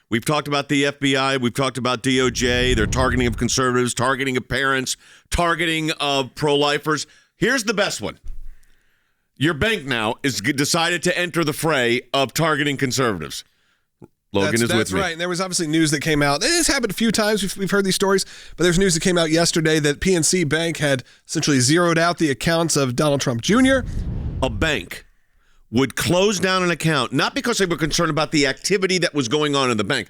We've talked about the FBI. We've talked about DOJ. They're targeting of conservatives, targeting of parents, targeting of pro-lifers. Here's the best one. Your bank now is decided to enter the fray of targeting conservatives. Logan is with me. That's right. And there was obviously news that came out. This happened a few times. We've heard these stories. But there's news that came out yesterday that PNC Bank had essentially zeroed out the accounts of Donald Trump Jr. A bank would close down an account, not because they were concerned about the activity that was going on in the bank,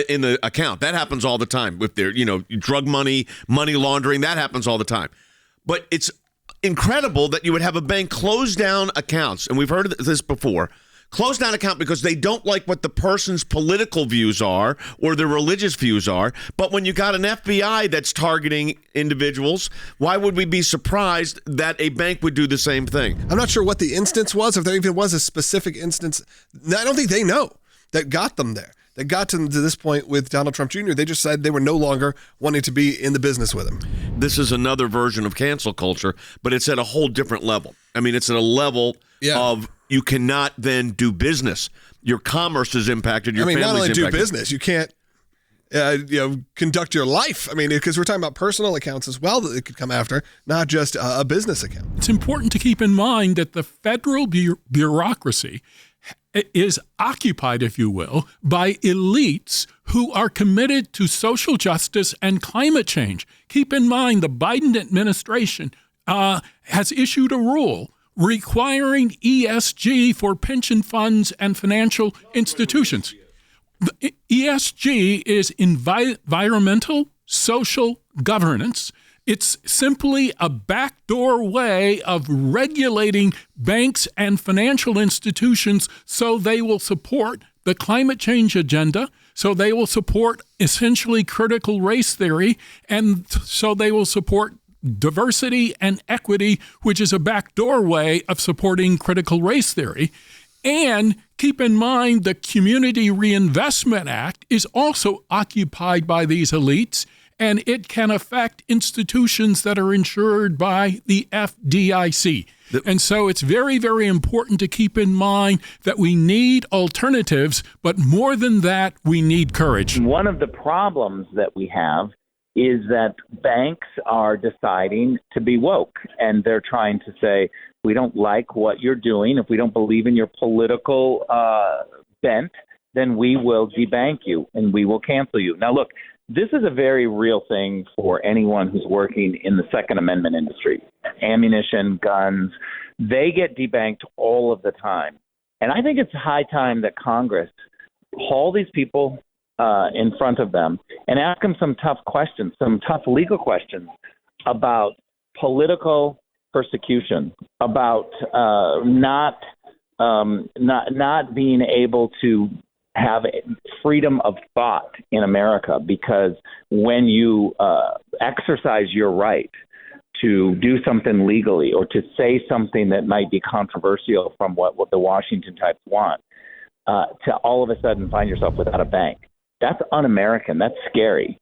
in the account. That happens all the time with their, drug money, money laundering. That happens all the time. But it's incredible that you would have a bank close down accounts. And we've heard of this before. Close down account because they don't like what the person's political views are or their religious views are. But when you got an FBI that's targeting individuals, why would we be surprised that a bank would do the same thing? I'm not sure what the instance was, if there even was a specific instance. I don't think they know that got them there. That got to this point with Donald Trump Jr. They just said they were no longer wanting to be in the business with him. This is another version of cancel culture, but it's at a whole different level. I mean, it's at a level of you cannot then do business. Your commerce is impacted. Your family's not only impacted. do business, you can't conduct your life. I mean, because we're talking about personal accounts as well that it could come after, not just a business account. It's important to keep in mind that the federal bureaucracy is occupied, if you will, by elites who are committed to social justice and climate change. Keep in mind the Biden administration has issued a rule requiring ESG for pension funds and financial institutions. The ESG is environmental social governance. It's simply a backdoor way of regulating banks and financial institutions so they will support the climate change agenda, so they will support essentially critical race theory, and so they will support diversity and equity, which is a backdoor way of supporting critical race theory. And keep in mind the Community Reinvestment Act is also occupied by these elites, and it can affect institutions that are insured by the FDIC. And so it's very, very important to keep in mind that we need alternatives, but more than that, we need courage. One of the problems that we have is that banks are deciding to be woke, and they're trying to say, we don't like what you're doing. If we don't believe in your political bent, then we will debank you and we will cancel you. Now, look, this is a very real thing for anyone who's working in the Second Amendment industry. Ammunition, guns, they get debanked all of the time. And I think it's high time that Congress haul these people in front of them and ask them some tough questions, some tough legal questions about political persecution, about not being able to have freedom of thought in America, because when you exercise your right to do something legally or to say something that might be controversial from what the Washington types want, to all of a sudden find yourself without a bank. That's un-American. That's scary.